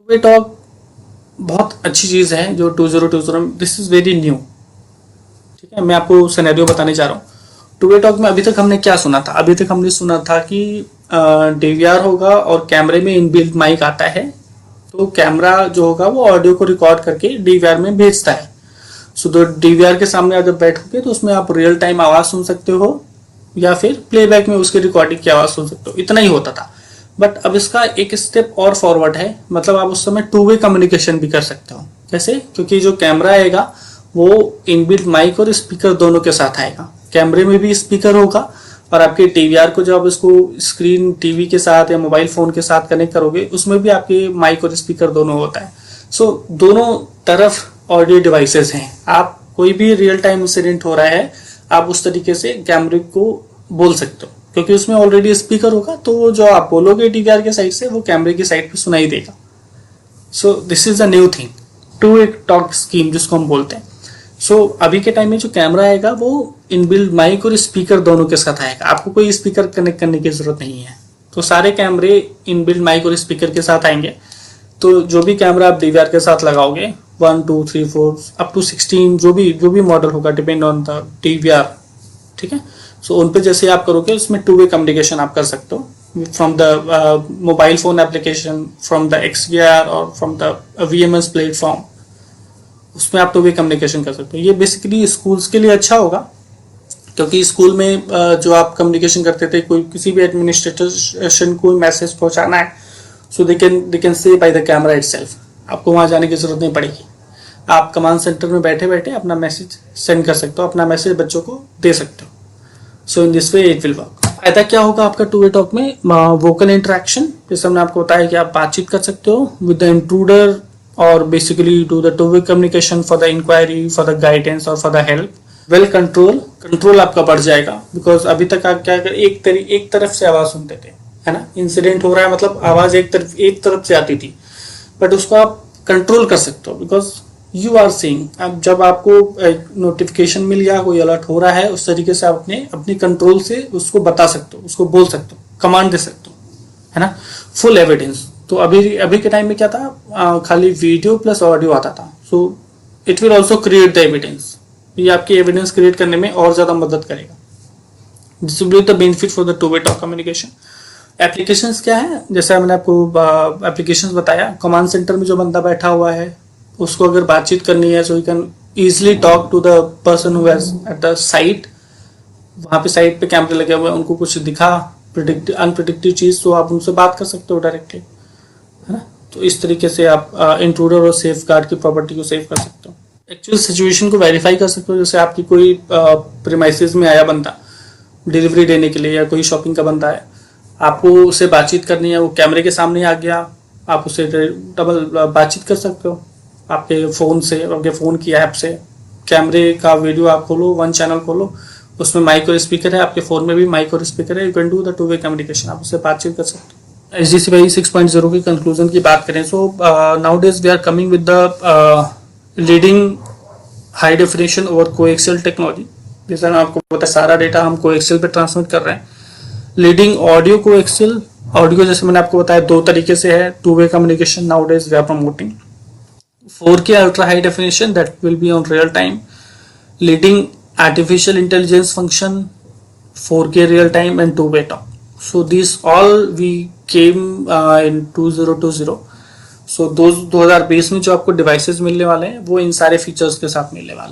To way talk बहुत अच्छी चीज़ है जो 2020 दिस इज़ वेरी न्यू। ठीक है, मैं आपको सिनेरियो बताने जा रहा हूँ। टू वे टॉक में अभी तक हमने क्या सुना था? अभी तक हमने सुना था कि डीवीआर होगा और कैमरे में इनबिल्ट माइक आता है, तो कैमरा जो होगा वो ऑडियो को रिकॉर्ड करके डीवीआर में भेजता है। सो तो डीवीआर के सामने आप जब बैठोगे तो उसमें आप रियल टाइम आवाज़ सुन सकते हो या फिर प्लेबैक में उसकी रिकॉर्डिंग की आवाज़ सुन सकते हो। इतना ही होता था। बट अब इसका एक स्टेप और फॉरवर्ड है, मतलब आप उस समय टू वे कम्युनिकेशन भी कर सकते हो। कैसे? क्योंकि जो कैमरा आएगा वो इनबिल्ट माइक और स्पीकर दोनों के साथ आएगा। कैमरे में भी स्पीकर होगा और आपके टीवीआर को जब इसको स्क्रीन टीवी के साथ या मोबाइल फोन के साथ कनेक्ट करोगे उसमें भी आपके माइक और स्पीकर दोनों होता है। सो दोनों तरफ ऑडियो डिवाइसेस हैं। आप कोई भी रियल टाइम इंसिडेंट हो रहा है आप उस तरीके से कैमरे को बोल सकते हो, क्योंकि उसमें ऑलरेडी स्पीकर होगा, तो जो आप बोलोगे डीवीआर के साइड से वो कैमरे की साइड पे सुनाई देगा। So this is a new thing, to way talk scheme जिसको हम बोलते हैं। सो अभी के टाइम में जो कैमरा आएगा वो इनबिल्ट माइक और स्पीकर दोनों के साथ आएगा। आपको कोई स्पीकर कनेक्ट करने की जरूरत नहीं है। तो सारे कैमरे इनबिल्ट माइक और स्पीकर के साथ आएंगे। तो जो भी कैमरा आप डीवीआर के साथ लगाओगे 1 2 3 4 अप टू 16 जो भी मॉडल होगा डिपेंड ऑन द डीवीआर, ठीक है। सो उन पे जैसे आप करोगे उसमें टू वे कम्युनिकेशन आप कर सकते हो from the mobile phone application, from the XVR और फ्रॉम द VMS प्लेटफॉर्म। उसमें आप टू वे कम्युनिकेशन कर सकते हो। ये बेसिकली स्कूल्स के लिए अच्छा होगा, क्योंकि स्कूल में जो आप कम्युनिकेशन करते थे, कोई किसी भी एडमिनिस्ट्रेशन को मैसेज पहुंचाना है, so they can say by the camera itself. आपको वहां जाने की जरूरत नहीं पड़ेगी। आप कमांड सेंटर में बैठे बैठे अपना मैसेज सेंड कर सकते हो, अपना मैसेज बच्चों को दे सकते हो। So in this way it will work. फायदा क्या होगा आपका टू वे टॉक में? वोकल इंटरेक्शन, जैसे हमने आपको बताया कि आप बातचीत कर सकते हो विद द इंट्रूडर और basically do the two way communication for the inquiry, for the guidance और for the help. Well control आपका बढ़ जाएगा, बिकॉज अभी तक आप क्या कर एक तरफ से आवाज सुनते थे, है ना। इंसिडेंट हो रहा है मतलब आवाज एक तरफ से आती थी, बट उसको आप कंट्रोल कर सकते हो बिकॉज यू आर सीइंग। अब जब आपको नोटिफिकेशन मिल गया, कोई अलर्ट हो रहा है, उस तरीके से आप अपनी कंट्रोल से उसको बता सकते हो, उसको बोल सकते हो, कमांड दे सकते हो, है ना। Full evidence. तो अभी के टाइम में क्या था, खाली वीडियो प्लस ऑडियो आता था। So it will also create the evidence. ये आपकी एविडेंस क्रिएट करने में और ज्यादा मदद करेगा। This will be the benefit for the two way talk communication. Applications क्या है? जैसे मैंने आपको एप्लीकेशंस बताया। कमांड सेंटर में जो बंदा बैठा हुआ है उसको अगर बातचीत करनी है, so you can easily talk to the person who has at the site. वहां पे साइट पे कैमरे लगे हुए हैं, उनको कुछ दिखा अनप्रिडिक्टिव चीज, तो आप उनसे बात कर सकते हो डायरेक्टली, है ना। तो इस तरीके से आप इंट्रूडर और सेफ गार्ड की प्रॉपर्टी को सेव कर सकते हो। एक्चुअल सिचुएशन को वेरीफाई कर सकते हो। जैसे आपकी कोई प्रीमाइसेस में आया बंदा डिलीवरी देने के लिए, या कोई शॉपिंग का बंदा है, आपको उससे बातचीत करनी है, वो कैमरे के सामने आ गया, आप उससे डबल बातचीत कर सकते हो आपके फ़ोन से, आपके फ़ोन की ऐप से। कैमरे का वीडियो आप खोलो, वन चैनल खोलो, उसमें माइक और स्पीकर है, आपके फ़ोन में भी माइक और स्पीकर है। You can do the two way communication, आप उससे बातचीत कर सकते हो। HDCI 6.0 की कंक्लूजन की बात करें, so nowadays we are coming with the leading high definition over coaxial technology. जैसे मैं आपको पता है सारा डेटा हम कोएक्सियल पे ट्रांसमिट कर रहे हैं। लीडिंग ऑडियो कोएक्सियल ऑडियो, जैसे मैंने आपको बताया, दो तरीके से है two way communication nowadays we are promoting. 4K ultra high definition that will be on real time, leading artificial intelligence function, 4K real time and two-way talk. So these all we came in 2020. So 2020 में जो आपको devices मिलने वाले हैं वो इन सारे features के साथ मिलने वाले हैं।